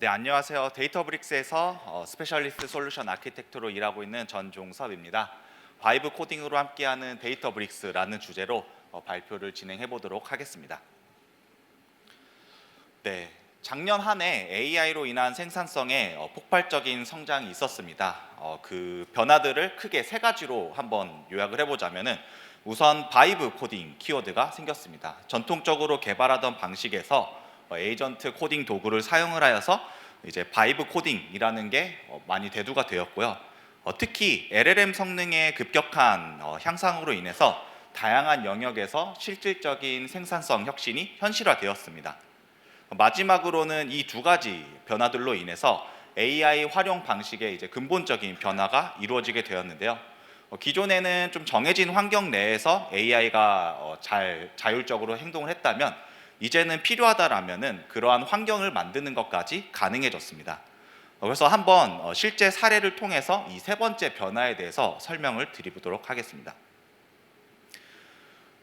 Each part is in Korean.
네, 안녕하세요. 데이터브릭스에서 스페셜리스트 솔루션 아키텍트로 일하고 있는 전종섭입니다. 바이브 코딩으로 함께하는 데이터브릭스라는 주제로 발표를 진행해 보도록 하겠습니다. 네, 작년 한 해 AI로 인한 생산성에 폭발적인 성장이 있었습니다. 그 변화들을 크게 세 가지로 한번 요약을 해보자면은 우선 바이브 코딩 키워드가 생겼습니다. 전통적으로 개발하던 방식에서 에이전트 코딩 도구를 사용을 하여서 이제 바이브 코딩이라는 게 많이 대두가 되었고요. 특히 LLM 성능의 급격한 향상으로 인해서 다양한 영역에서 실질적인 생산성 혁신이 현실화되었습니다. 마지막으로는 이 두 가지 변화들로 인해서 AI 활용 방식의 이제 근본적인 변화가 이루어지게 되었는데요. 기존에는 좀 정해진 환경 내에서 AI가 자율적으로 행동을 했다면 이제는 필요하다라면은 그러한 환경을 만드는 것까지 가능해졌습니다. 그래서 한번 실제 사례를 통해서 이 세 번째 변화에 대해서 설명을 드리도록 하겠습니다.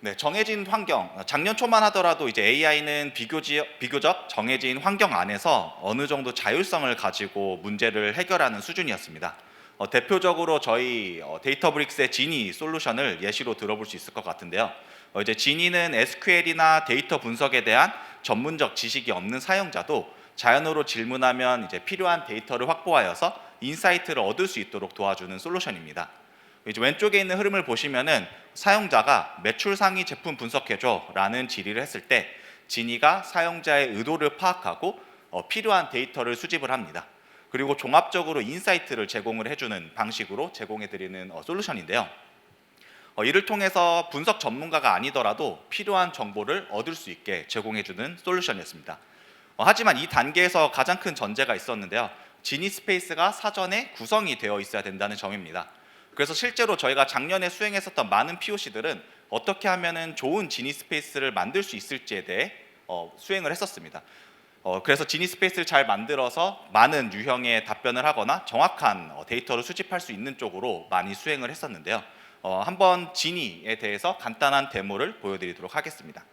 네, 정해진 환경, 작년 초만 하더라도 이제 AI는 비교적 정해진 환경 안에서 어느 정도 자율성을 가지고 문제를 해결하는 수준이었습니다. 대표적으로 저희 데이터브릭스의 지니 솔루션을 예시로 들어볼 수 있을 것 같은데요. 이제 지니는 SQL이나 데이터 분석에 대한 전문적 지식이 없는 사용자도 자연어로 질문하면 이제 필요한 데이터를 확보하여서 인사이트를 얻을 수 있도록 도와주는 솔루션입니다. 이제 왼쪽에 있는 흐름을 보시면은 사용자가 매출 상위 제품 분석해줘 라는 질의를 했을 때 지니가 사용자의 의도를 파악하고 필요한 데이터를 수집을 합니다. 그리고 종합적으로 인사이트를 제공을 해주는 방식으로 제공해드리는 솔루션인데요. 이를 통해서 분석 전문가가 아니더라도 필요한 정보를 얻을 수 있게 제공해주는 솔루션이었습니다. 하지만 이 단계에서 가장 큰 전제가 있었는데요. 지니 스페이스가 사전에 구성이 되어 있어야 된다는 점입니다. 그래서 실제로 저희가 작년에 수행했었던 많은 POC들은 어떻게 하면은 좋은 지니 스페이스를 만들 수 있을지에 대해 수행을 했었습니다. 그래서 지니 스페이스를 잘 만들어서 많은 유형의 답변을 하거나 정확한 데이터를 수집할 수 있는 쪽으로 많이 수행을 했었는데요. 한번 지니에 대해서 간단한 데모를 보여드리도록 하겠습니다.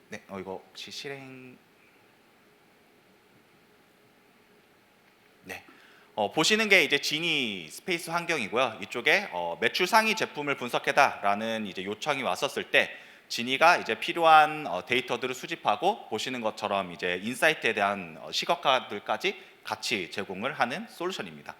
네, 이거 혹시 실행... 네. 보시는 게 이제 지니 스페이스 환경이고요. 이쪽에 매출 상위 제품을 분석해다라는 이제 요청이 왔었을 때 지니가 이제 필요한 데이터들을 수집하고 보시는 것처럼 이제 인사이트에 대한 시각화들까지 같이 제공을 하는 솔루션입니다.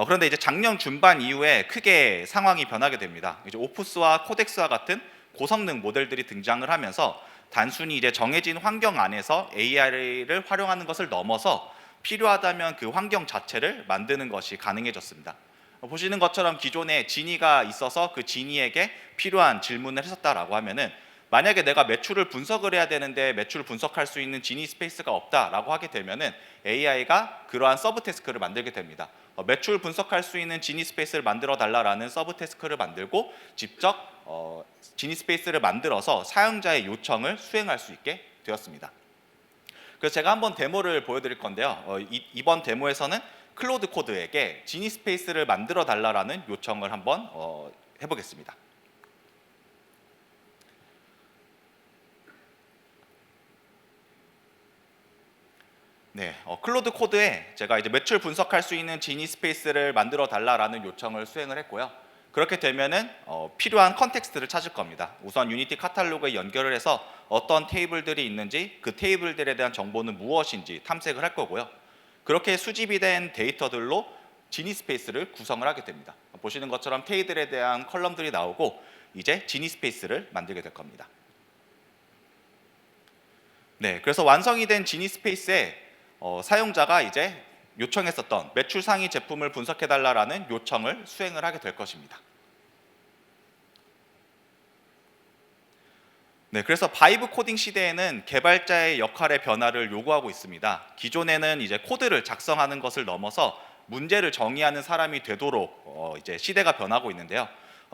그런데 이제 작년 중반 이후에 크게 상황이 변하게 됩니다. 이제 오프스와 코덱스와 같은 고성능 모델들이 등장을 하면서 단순히 이제 정해진 환경 안에서 AI를 활용하는 것을 넘어서 필요하다면 그 환경 자체를 만드는 것이 가능해졌습니다. 보시는 것처럼 기존에 지니가 있어서 그 지니에게 필요한 질문을 했었다라고 하면은 만약에 내가 매출을 분석을 해야 되는데 매출을 분석할 수 있는 지니 스페이스가 없다라고 하게 되면은 AI가 그러한 서브 태스크를 만들게 됩니다. 매출 분석할 수 있는 지니 스페이스를 만들어 달라라는 서브 태스크를 만들고 직접 지니 스페이스를 만들어서 사용자의 요청을 수행할 수 있게 되었습니다. 그래서 제가 한번 데모를 보여드릴 건데요. 이번 데모에서는 클로드 코드에게 지니 스페이스를 만들어 달라라는 요청을 한번 해보겠습니다. 네, 클로드 코드에 제가 이제 매출 분석할 수 있는 지니 스페이스를 만들어 달라라는 요청을 수행을 했고요. 그렇게 되면은 필요한 컨텍스트를 찾을 겁니다. 우선 유니티 카탈로그에 연결을 해서 어떤 테이블들이 있는지 그 테이블들에 대한 정보는 무엇인지 탐색을 할 거고요. 그렇게 수집이 된 데이터들로 지니 스페이스를 구성을 하게 됩니다. 보시는 것처럼 테이블에 대한 컬럼들이 나오고 이제 지니 스페이스를 만들게 될 겁니다. 네, 그래서 완성이 된 지니 스페이스에 사용자가 이제 요청했었던 매출 상위 제품을 분석해달라는 요청을 수행을 하게 될 것입니다. 네, 그래서 바이브 코딩 시대에는 개발자의 역할의 변화를 요구하고 있습니다. 기존에는 이제 코드를 작성하는 것을 넘어서 문제를 정의하는 사람이 되도록 이제 시대가 변하고 있는데요.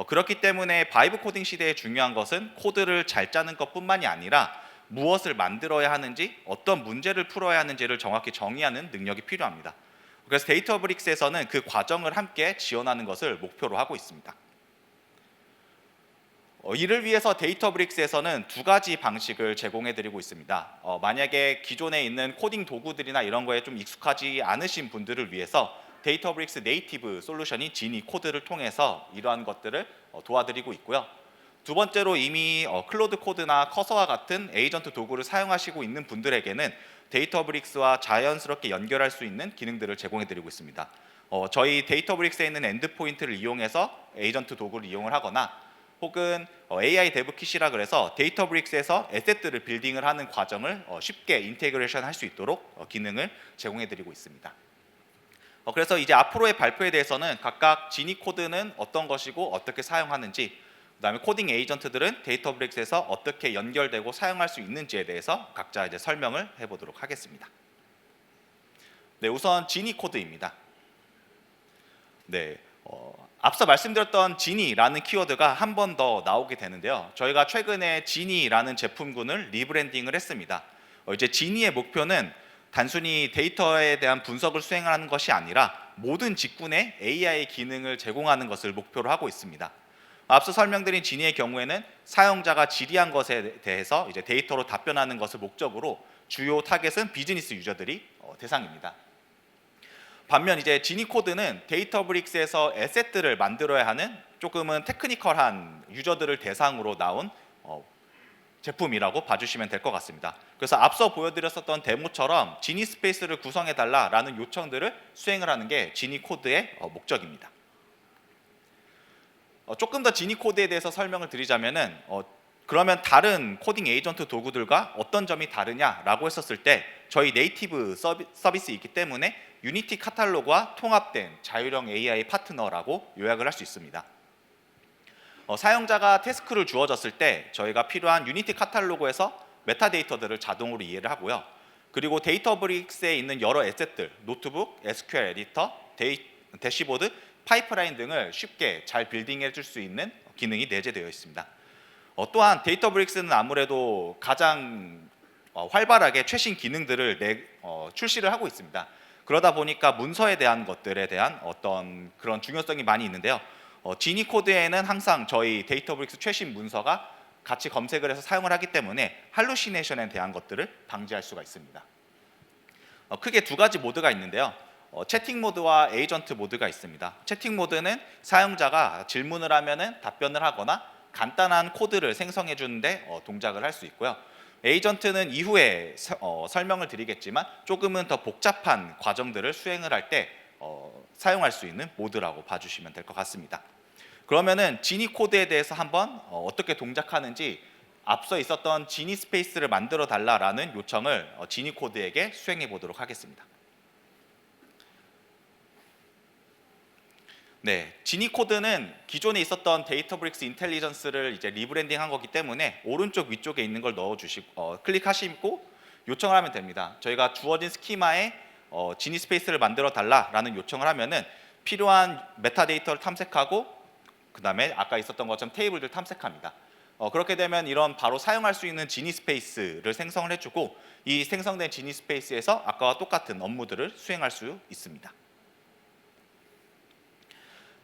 그렇기 때문에 바이브 코딩 시대의 중요한 것은 코드를 잘 짜는 것뿐만이 아니라 무엇을 만들어야 하는지, 어떤 문제를 풀어야 하는지를 정확히 정의하는 능력이 필요합니다. 그래서 데이터브릭스에서는 그 과정을 함께 지원하는 것을 목표로 하고 있습니다. 이를 위해서 데이터브릭스에서는 두 가지 방식을 제공해드리고 있습니다. 만약에 기존에 있는 코딩 도구들이나 이런 거에 좀 익숙하지 않으신 분들을 위해서 데이터브릭스 네이티브 솔루션인 지니 코드를 통해서 이러한 것들을 도와드리고 있고요. 두 번째로 이미 클로드 코드나 커서와 같은 에이전트 도구를 사용하시고 있는 분들에게는 데이터브릭스와 자연스럽게 연결할 수 있는 기능들을 제공해드리고 있습니다. 저희 데이터브릭스에 있는 엔드포인트를 이용해서 에이전트 도구를 이용을 하거나 혹은 AI 데브킷이라 그래서 데이터브릭스에서 에셋들을 빌딩을 하는 과정을 쉽게 인테그레이션 할 수 있도록 기능을 제공해드리고 있습니다. 그래서 이제 앞으로의 발표에 대해서는 각각 지니 코드는 어떤 것이고 어떻게 사용하는지, 그다음에 코딩 에이전트들은 데이터브릭스에서 어떻게 연결되고 사용할 수 있는지에 대해서 각자 이제 설명을 해보도록 하겠습니다. 네, 우선 지니 코드입니다. 네, 앞서 말씀드렸던 지니라는 키워드가 한 번 더 나오게 되는데요. 저희가 최근에 지니라는 제품군을 리브랜딩을 했습니다. 이제 지니의 목표는 단순히 데이터에 대한 분석을 수행하는 것이 아니라 모든 직군에 AI 기능을 제공하는 것을 목표로 하고 있습니다. 앞서 설명드린 지니의 경우에는 사용자가 질의한 것에 대해서 이제 데이터로 답변하는 것을 목적으로 주요 타겟은 비즈니스 유저들이 대상입니다. 반면 이제 지니 코드는 데이터브릭스에서 에셋들을 만들어야 하는 조금은 테크니컬한 유저들을 대상으로 나온 제품이라고 봐주시면 될 것 같습니다. 그래서 앞서 보여드렸었던 데모처럼 지니 스페이스를 구성해달라라는 요청들을 수행을 하는 게 지니 코드의 목적입니다. 조금 더 지니 코드에 대해서 설명을 드리자면은 그러면 다른 코딩 에이전트 도구들과 어떤 점이 다르냐라고 했었을 때 저희 네이티브 서비스이기 때문에 유니티 카탈로그와 통합된 자율형 AI 파트너라고 요약을 할 수 있습니다. 사용자가 태스크를 주어졌을 때 저희가 필요한 유니티 카탈로그에서 메타데이터들을 자동으로 이해를 하고요. 그리고 데이터브릭스에 있는 여러 에셋들, 노트북, SQL 에디터, 대시보드, 파이프라인 등을 쉽게 잘 빌딩해 줄 수 있는 기능이 내재되어 있습니다. 또한 데이터브릭스는 아무래도 가장 활발하게 최신 기능들을 출시를 하고 있습니다. 그러다 보니까 문서에 대한 것들에 대한 어떤 그런 중요성이 많이 있는데요. 지니 코드에는 항상 저희 데이터브릭스 최신 문서가 같이 검색을 해서 사용을 하기 때문에 할루시네이션에 대한 것들을 방지할 수가 있습니다. 크게 두 가지 모드가 있는데요. 채팅 모드와 에이전트 모드가 있습니다. 채팅 모드는 사용자가 질문을 하면은 답변을 하거나 간단한 코드를 생성해 주는데 동작을 할 수 있고요. 에이전트는 이후에 설명을 드리겠지만 조금은 더 복잡한 과정들을 수행을 할 때 사용할 수 있는 모드라고 봐주시면 될 것 같습니다. 그러면은 지니 코드에 대해서 한번 어떻게 동작하는지 앞서 있었던 지니 스페이스를 만들어 달라라는 요청을 지니 코드에게 수행해 보도록 하겠습니다. 네, 지니 코드는 기존에 있었던 데이터브릭스 인텔리전스를 이제 리브랜딩한 거기 때문에 오른쪽 위쪽에 있는 걸 넣어주시고 클릭하시고 요청을 하면 됩니다. 저희가 주어진 스키마에 지니 스페이스를 만들어 달라라는 요청을 하면은 필요한 메타데이터를 탐색하고 그 다음에 아까 있었던 것처럼 테이블들 탐색합니다. 그렇게 되면 이런 바로 사용할 수 있는 지니 스페이스를 생성을 해주고 이 생성된 지니 스페이스에서 아까와 똑같은 업무들을 수행할 수 있습니다.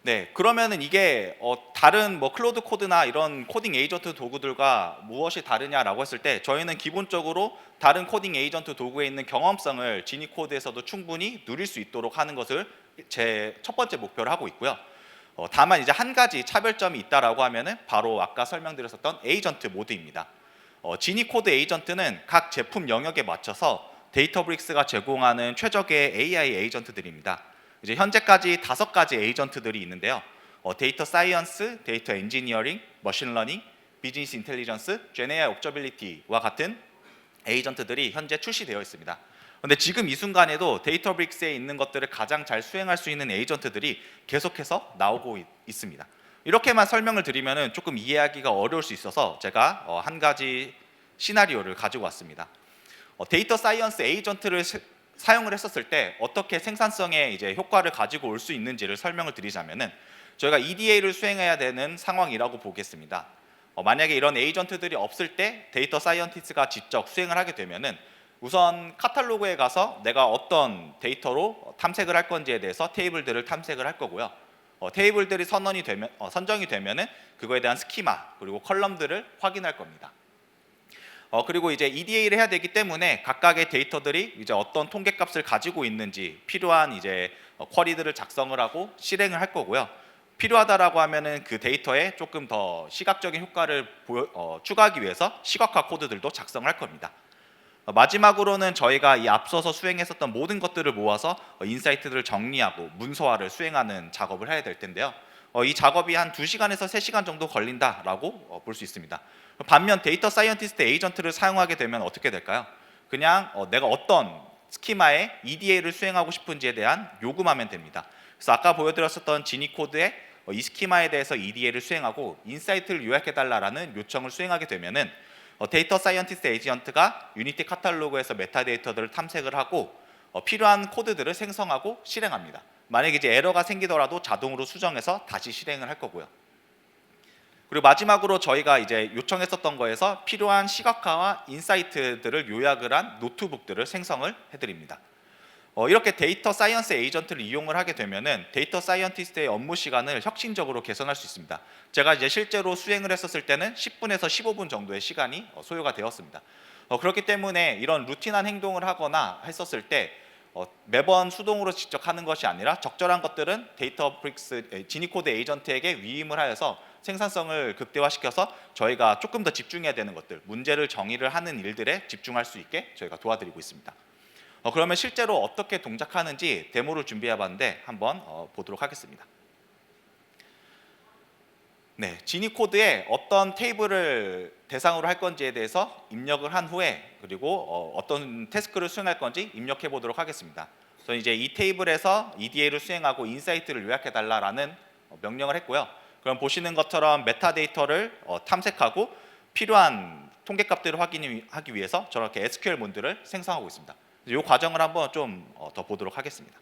네, 그러면은 이게 다른 클로드 코드나 이런 코딩 에이전트 도구들과 무엇이 다르냐라고 했을 때 저희는 기본적으로 다른 코딩 에이전트 도구에 있는 경험성을 지니 코드에서도 충분히 누릴 수 있도록 하는 것을 제 첫 번째 목표로 하고 있고요. 다만 이제 한 가지 차별점이 있다라고 하면은 바로 아까 설명드렸었던 에이전트 모드입니다. 지니 코드 에이전트는 각 제품 영역에 맞춰서 데이터브릭스가 제공하는 최적의 AI 에이전트들입니다. 이제 현재까지 5가지 에이전트들이 있는데요. 데이터 사이언스, 데이터 엔지니어링, 머신러닝, 비즈니스 인텔리전스, 제네아 옵저빌리티와 같은 에이전트들이 현재 출시되어 있습니다. 그런데 지금 이 순간에도 데이터브릭스에 있는 것들을 가장 잘 수행할 수 있는 에이전트들이 계속해서 나오고 있습니다. 이렇게만 설명을 드리면 조금 이해하기가 어려울 수 있어서 제가 한 가지 시나리오를 가지고 왔습니다. 데이터 사이언스 에이전트를 사용을 했었을 때 어떻게 생산성에 이제 효과를 가지고 올 수 있는지를 설명을 드리자면은 저희가 EDA를 수행해야 되는 상황이라고 보겠습니다. 만약에 이런 에이전트들이 없을 때 데이터 사이언티스트가 직접 수행을 하게 되면은 우선 카탈로그에 가서 내가 어떤 데이터로 탐색을 할 건지에 대해서 테이블들을 탐색을 할 거고요. 테이블들이 선정이 되면은 그거에 대한 스키마 그리고 컬럼들을 확인할 겁니다. 그리고 이제 EDA를 해야 되기 때문에 각각의 데이터들이 이제 어떤 통계값을 가지고 있는지 필요한 이제 쿼리들을 작성을 하고 실행을 할 거고요. 필요하다라고 하면은 그 데이터에 조금 더 시각적인 효과를 추가하기 위해서 시각화 코드들도 작성을 할 겁니다. 마지막으로는 저희가 이 앞서서 수행했었던 모든 것들을 모아서 인사이트들을 정리하고 문서화를 수행하는 작업을 해야 될 텐데요. 이 작업이 한 2시간에서 3시간 정도 걸린다라고 볼 수 있습니다. 반면 데이터 사이언티스트 에이전트를 사용하게 되면 어떻게 될까요? 그냥 내가 어떤 스키마에 EDA를 수행하고 싶은지에 대한 요구만 하면 됩니다. 그래서 아까 보여드렸었던 지니 코드에 이 스키마에 대해서 EDA를 수행하고 인사이트를 요약해달라는 요청을 수행하게 되면은 데이터 사이언티스트 에이전트가 유니티 카탈로그에서 메타데이터들을 탐색을 하고 필요한 코드들을 생성하고 실행합니다. 만약에 이제 에러가 생기더라도 자동으로 수정해서 다시 실행을 할 거고요. 그리고 마지막으로 저희가 이제 요청했었던 거에서 필요한 시각화와 인사이트들을 요약을 한 노트북들을 생성을 해드립니다. 이렇게 데이터 사이언스 에이전트를 이용을 하게 되면은 데이터 사이언티스트의 업무 시간을 혁신적으로 개선할 수 있습니다. 제가 이제 실제로 수행을 했었을 때는 10분에서 15분 정도의 시간이 소요가 되었습니다. 그렇기 때문에 이런 루틴한 행동을 하거나 했었을 때 매번 수동으로 직접 하는 것이 아니라 적절한 것들은 데이터브릭스 지니코드 에이전트에게 위임을 하여서 생산성을 극대화시켜서 저희가 조금 더 집중해야 되는 것들, 문제를 정의를 하는 일들에 집중할 수 있게 저희가 도와드리고 있습니다. 그러면 실제로 어떻게 동작하는지 데모를 준비해 봤는데 한번 보도록 하겠습니다. 네, 지니 코드에 어떤 테이블을 대상으로 할 건지에 대해서 입력을 한 후에 그리고 어떤 태스크를 수행할 건지 입력해 보도록 하겠습니다. 그래서 이제 이 테이블에서 EDA를 수행하고 인사이트를 요약해 달라라는 명령을 했고요. 그럼 보시는 것처럼 메타데이터를 탐색하고 필요한 통계값들을 확인하기 위해서 저렇게 SQL 문들을 생성하고 있습니다. 이 과정을 한번 좀 더 보도록 하겠습니다.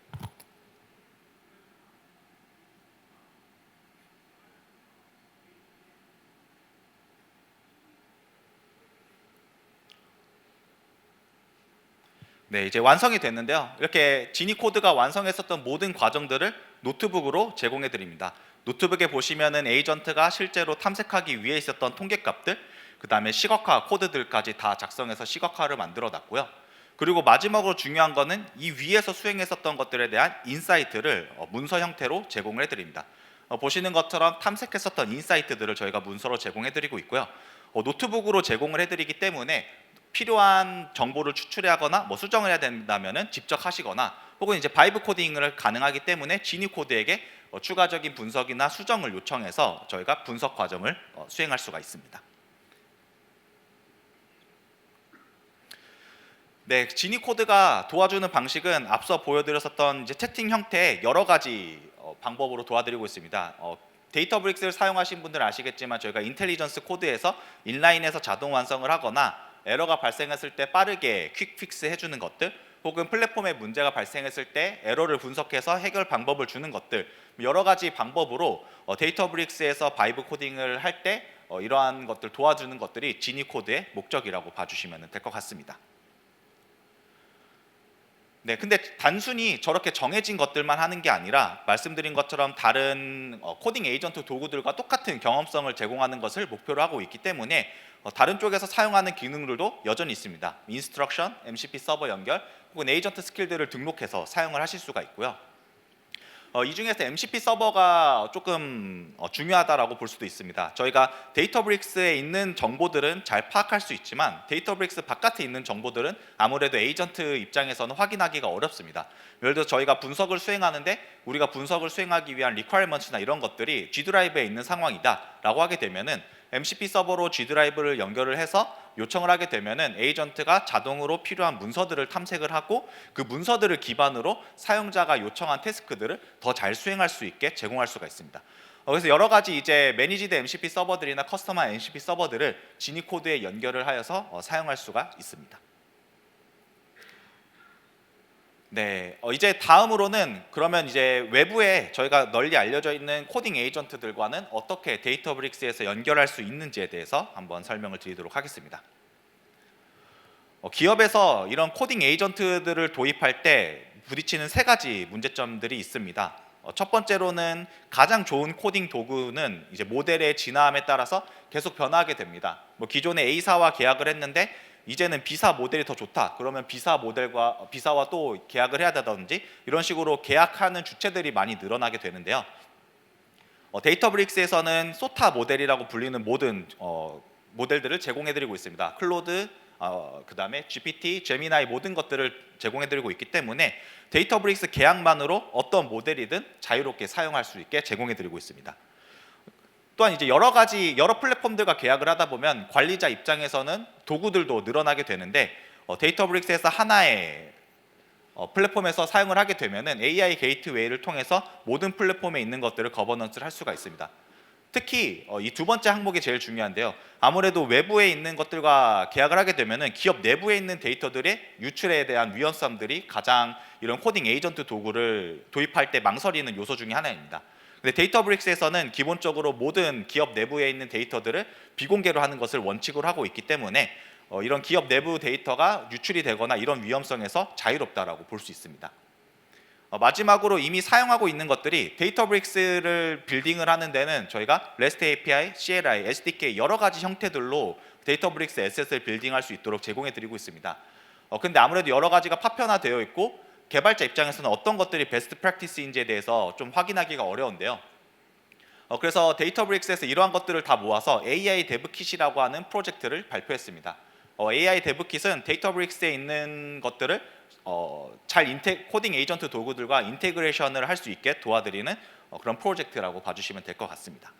네, 이제 완성이 됐는데요. 이렇게 지니 코드가 완성했었던 모든 과정들을 노트북으로 제공해 드립니다. 노트북에 보시면은 에이전트가 실제로 탐색하기 위해 있었던 통계값들, 그 다음에 시각화 코드들까지 다 작성해서 시각화를 만들어 놨고요. 그리고 마지막으로 중요한 거는 이 위에서 수행했었던 것들에 대한 인사이트를 문서 형태로 제공을 해드립니다. 보시는 것처럼 탐색했었던 인사이트들을 저희가 문서로 제공해 드리고 있고요. 노트북으로 제공을 해드리기 때문에 필요한 정보를 추출하거나 수정을 해야 된다면은 직접 하시거나 혹은 이제 바이브 코딩을 가능하기 때문에 지니 코드에게 추가적인 분석이나 수정을 요청해서 저희가 분석 과정을 수행할 수가 있습니다. 네, 지니 코드가 도와주는 방식은 앞서 보여드렸었던 이제 채팅 형태의 여러 가지 방법으로 도와드리고 있습니다. 데이터브릭스를 사용하신 분들은 아시겠지만 저희가 인텔리전스 코드에서 인라인에서 자동 완성을 하거나 에러가 발생했을 때 빠르게 퀵 픽스 해주는 것들 혹은 플랫폼에 문제가 발생했을 때 에러를 분석해서 해결 방법을 주는 것들 여러 가지 방법으로 데이터브릭스에서 바이브 코딩을 할 때 이러한 것들 도와주는 것들이 지니 코드의 목적이라고 봐주시면 될 것 같습니다. 네, 근데 단순히 저렇게 정해진 것들만 하는 게 아니라 말씀드린 것처럼 다른 코딩 에이전트 도구들과 똑같은 경험성을 제공하는 것을 목표로 하고 있기 때문에 다른 쪽에서 사용하는 기능들도 여전히 있습니다. 인스트럭션, MCP 서버 연결, 혹은 에이전트 스킬들을 등록해서 사용을 하실 수가 있고요. 이 중에서 MCP 서버가 조금 중요하다라고 볼 수도 있습니다. 저희가 데이터브릭스에 있는 정보들은 잘 파악할 수 있지만 데이터브릭스 바깥에 있는 정보들은 아무래도 에이전트 입장에서는 확인하기가 어렵습니다. 예를 들어 저희가 분석을 수행하는데 우리가 분석을 수행하기 위한 리퀘어먼트나 이런 것들이 G 드라이브에 있는 상황이다라고 하게 되면은 MCP 서버로 G 드라이브를 연결을 해서 요청을 하게 되면은 에이전트가 자동으로 필요한 문서들을 탐색을 하고 그 문서들을 기반으로 사용자가 요청한 태스크들을 더 잘 수행할 수 있게 제공할 수가 있습니다. 그래서 여러 가지 이제 매니지드 MCP 서버들이나 커스터마이즈 MCP 서버들을 지니 코드에 연결을 하여서 사용할 수가 있습니다. 네, 이제 다음으로는 그러면 이제 외부에 저희가 널리 알려져 있는 코딩 에이전트들과는 어떻게 데이터브릭스에서 연결할 수 있는지에 대해서 한번 설명을 드리도록 하겠습니다. 기업에서 이런 코딩 에이전트들을 도입할 때 부딪히는 3가지 문제점들이 있습니다. 첫 번째로는 가장 좋은 코딩 도구는 이제 모델의 진화함에 따라서 계속 변화하게 됩니다. 뭐 기존에 A사와 계약을 했는데 이제는 B사 모델이 더 좋다. 그러면 B사와 또 계약을 해야 되든지 이런 식으로 계약하는 주체들이 많이 늘어나게 되는데요. 데이터브릭스에서는 소타 모델이라고 불리는 모든 모델들을 제공해드리고 있습니다. 클로드, 그다음에 GPT, 제미나이 모든 것들을 제공해드리고 있기 때문에 데이터브릭스 계약만으로 어떤 모델이든 자유롭게 사용할 수 있게 제공해드리고 있습니다. 또한 이제 여러 플랫폼들과 계약을 하다 보면 관리자 입장에서는 도구들도 늘어나게 되는데 데이터브릭스에서 하나의 플랫폼에서 사용을 하게 되면은 AI 게이트웨이를 통해서 모든 플랫폼에 있는 것들을 거버넌스를 할 수가 있습니다. 특히 이 두 번째 항목이 제일 중요한데요. 아무래도 외부에 있는 것들과 계약을 하게 되면은 기업 내부에 있는 데이터들의 유출에 대한 위험성들이 가장 이런 코딩 에이전트 도구를 도입할 때 망설이는 요소 중에 하나입니다. 근데 데이터브릭스에서는 기본적으로 모든 기업 내부에 있는 데이터들을 비공개로 하는 것을 원칙으로 하고 있기 때문에 이런 기업 내부 데이터가 유출이 되거나 이런 위험성에서 자유롭다라고 볼 수 있습니다. 마지막으로 이미 사용하고 있는 것들이 데이터브릭스를 빌딩을 하는 데는 저희가 REST API, CLI, SDK 여러 가지 형태들로 데이터브릭스 에셋을 빌딩할 수 있도록 제공해 드리고 있습니다. 근데 아무래도 여러 가지가 파편화되어 있고 개발자 입장에서는 어떤 것들이 베스트 프랙티스인지에 대해서 좀 확인하기가 어려운데요. 그래서 데이터브릭스에서 이러한 것들을 다 모아서 AI 데브킷이라고 하는 프로젝트를 발표했습니다. AI 데브킷은 데이터브릭스에 있는 것들을 코딩 에이전트 도구들과 인테그레이션을 할 수 있게 도와드리는 그런 프로젝트라고 봐주시면 될 것 같습니다.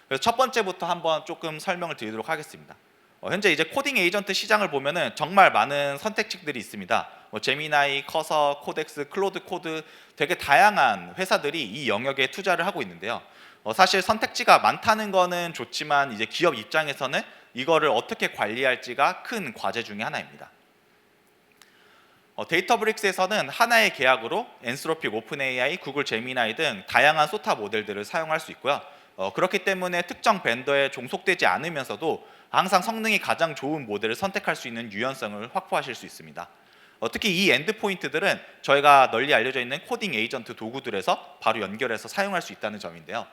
그래서 첫 번째부터 한번 조금 설명을 드리도록 하겠습니다. 현재 이제 코딩 에이전트 시장을 보면은 정말 많은 선택지들이 있습니다. 제미나이, 커서, 코덱스, 클로드 코드 되게 다양한 회사들이 이 영역에 투자를 하고 있는데요. 사실 선택지가 많다는 거는 좋지만 이제 기업 입장에서는 이거를 어떻게 관리할지가 큰 과제 중에 하나입니다. 데이터브릭스에서는 하나의 계약으로 엔스로픽, 오픈AI, 구글 제미나이 등 다양한 소타 모델들을 사용할 수 있고요. 그렇기 때문에 특정 벤더에 종속되지 않으면서도 항상 성능이 가장 좋은 모델을 선택할 수 있는 유연성을 확보하실 수 있습니다. 특히 이 엔드포인트들은 저희가 널리 알려져 있는 코딩 에이전트 도구들에서 바로 연결해서 사용할 수 있다는 점인데요.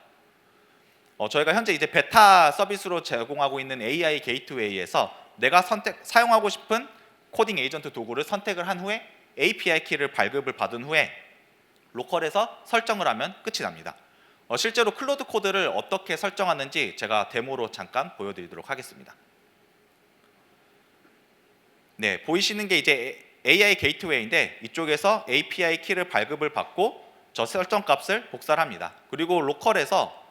저희가 현재 이제 베타 서비스로 제공하고 있는 AI 게이트웨이에서 내가 사용하고 싶은 코딩 에이전트 도구를 선택을 한 후에 API 키를 발급을 받은 후에 로컬에서 설정을 하면 끝이 납니다. 실제로 클로드 코드를 어떻게 설정하는지 제가 데모로 잠깐 보여드리도록 하겠습니다. 네, 보이시는 게 이제 AI 게이트웨이인데 이쪽에서 API 키를 발급을 받고 저 설정 값을 복사를 합니다. 그리고 로컬에서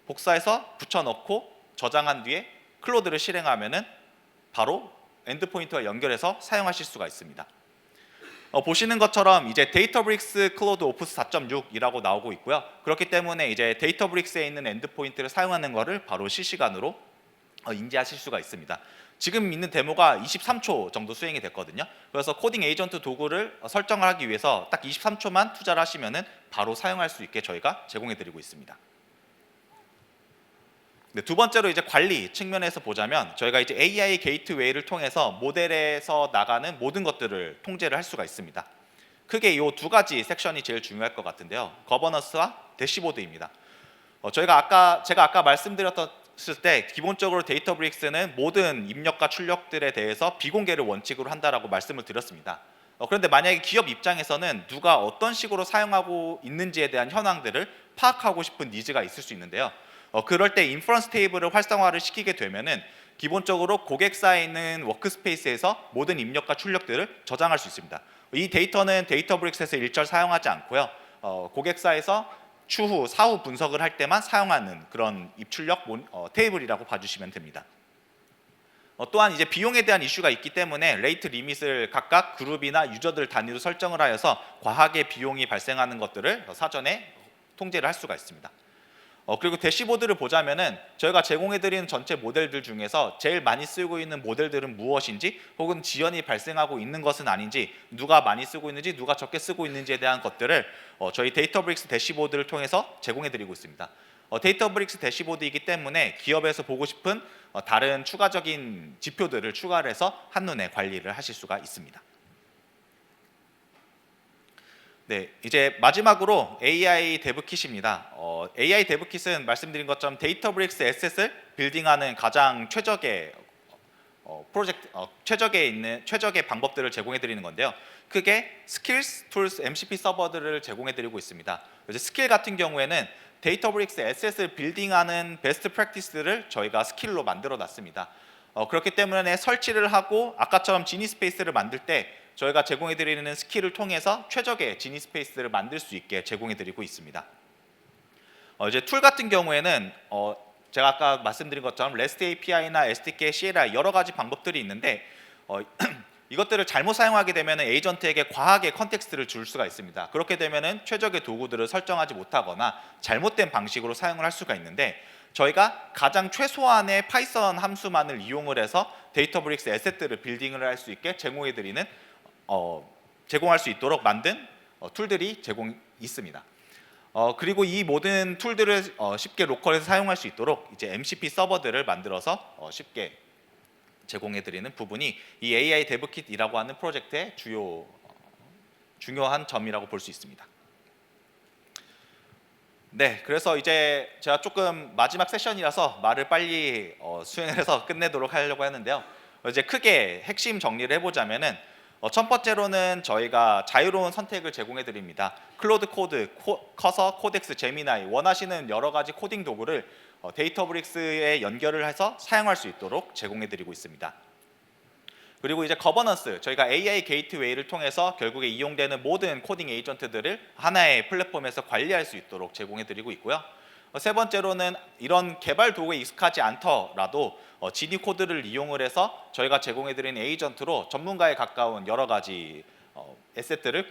복사해서 붙여넣고 저장한 뒤에 클로드를 실행하면은 바로 엔드포인트와 연결해서 사용하실 수가 있습니다. 보시는 것처럼 이제 데이터브릭스 클로드 오프스 4.6이라고 나오고 있고요. 그렇기 때문에 이제 데이터브릭스에 있는 엔드포인트를 사용하는 것을 바로 실시간으로 인지하실 수가 있습니다. 지금 있는 데모가 23초 정도 수행이 됐거든요. 그래서 코딩 에이전트 도구를 설정을 하기 위해서 딱 23초만 투자를 하시면은 바로 사용할 수 있게 저희가 제공해드리고 있습니다. 네, 두 번째로 이제 관리 측면에서 보자면 저희가 이제 AI 게이트웨이를 통해서 모델에서 나가는 모든 것들을 통제를 할 수가 있습니다. 크게 이 두 가지 섹션이 제일 중요할 것 같은데요. 거버넌스와 대시보드입니다. 제가 아까 말씀드렸을 때 기본적으로 데이터브릭스는 모든 입력과 출력들에 대해서 비공개를 원칙으로 한다라고 말씀을 드렸습니다. 그런데 만약에 기업 입장에서는 누가 어떤 식으로 사용하고 있는지에 대한 현황들을 파악하고 싶은 니즈가 있을 수 있는데요. 그럴 때 인퍼런스 테이블을 활성화를 시키게 되면은 기본적으로 고객사에 있는 워크스페이스에서 모든 입력과 출력들을 저장할 수 있습니다. 이 데이터는 데이터브릭스에서 일절 사용하지 않고요. 고객사에서 추후 사후 분석을 할 때만 사용하는 그런 입출력 테이블이라고 봐주시면 됩니다. 또한 이제 비용에 대한 이슈가 있기 때문에 레이트 리밋을 각각 그룹이나 유저들 단위로 설정을 하여서 과하게 비용이 발생하는 것들을 사전에 통제를 할 수가 있습니다. 그리고 대시보드를 보자면은 저희가 제공해드리는 전체 모델들 중에서 제일 많이 쓰고 있는 모델들은 무엇인지 혹은 지연이 발생하고 있는 것은 아닌지 누가 많이 쓰고 있는지 누가 적게 쓰고 있는지에 대한 것들을 저희 데이터브릭스 대시보드를 통해서 제공해드리고 있습니다. 데이터브릭스 대시보드이기 때문에 기업에서 보고 싶은 다른 추가적인 지표들을 추가를 해서 한눈에 관리를 하실 수가 있습니다. 네, 이제 마지막으로 AI 데브킷입니다. AI 데브킷은 말씀드린 것처럼 데이터브릭스 에셋을 빌딩하는 가장 최적의 최적의 방법들을 제공해 드리는 건데요. 크게 스킬스, 툴스, MCP 서버들을 제공해 드리고 있습니다. 이제 스킬 같은 경우에는 데이터브릭스 에셋을 빌딩하는 베스트 프랙티스를 저희가 스킬로 만들어 놨습니다. 그렇기 때문에 설치를 하고 아까처럼 지니 스페이스를 만들 때 저희가 제공해 드리는 스킬을 통해서 최적의 지니 스페이스를 만들 수 있게 제공해 드리고 있습니다. 이제 툴 같은 경우에는 제가 아까 말씀드린 것처럼 REST API나 SDK, CLI 여러 가지 방법들이 있는데 이것들을 잘못 사용하게 되면 에이전트에게 과하게 컨텍스트를 줄 수가 있습니다. 그렇게 되면 최적의 도구들을 설정하지 못하거나 잘못된 방식으로 사용을 할 수가 있는데 저희가 가장 최소한의 파이썬 함수만을 이용을 해서 데이터브릭스 에셋들을 빌딩을 할 수 있게 제공할 수 있도록 만든 툴들이 있습니다. 그리고 이 모든 툴들을 쉽게 로컬에서 사용할 수 있도록 이제 MCP 서버들을 만들어서 쉽게 제공해 드리는 부분이 이 AI 데브킷이라고 하는 프로젝트의 중요한 점이라고 볼 수 있습니다. 네, 그래서 이제 제가 조금 마지막 세션이라서 말을 빨리 수행을 해서 끝내도록 하려고 하는데요. 이제 크게 핵심 정리를 해보자면은 첫 번째로는 저희가 자유로운 선택을 제공해 드립니다. 클로드 코드, 커서, 코덱스, 제미나이 원하시는 여러 가지 코딩 도구를 데이터브릭스에 연결을 해서 사용할 수 있도록 제공해 드리고 있습니다. 그리고 이제 거버넌스, 저희가 AI 게이트웨이를 통해서 결국에 이용되는 모든 코딩 에이전트들을 하나의 플랫폼에서 관리할 수 있도록 제공해 드리고 있고요. 세 번째로는 이런 개발 도구에 익숙하지 않더라도 GD 코드를 이용을 해서 저희가 제공해 드리는 에이전트로 전문가에 가까운 여러 가지 에셋들을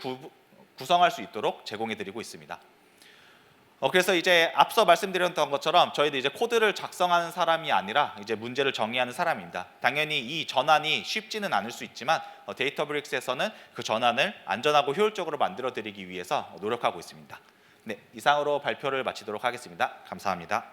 구성할 수 있도록 제공해 드리고 있습니다. 그래서 이제 앞서 말씀드렸던 것처럼 저희도 이제 코드를 작성하는 사람이 아니라 이제 문제를 정의하는 사람입니다. 당연히 이 전환이 쉽지는 않을 수 있지만 데이터브릭스에서는 그 전환을 안전하고 효율적으로 만들어 드리기 위해서 노력하고 있습니다. 네, 이상으로 발표를 마치도록 하겠습니다. 감사합니다.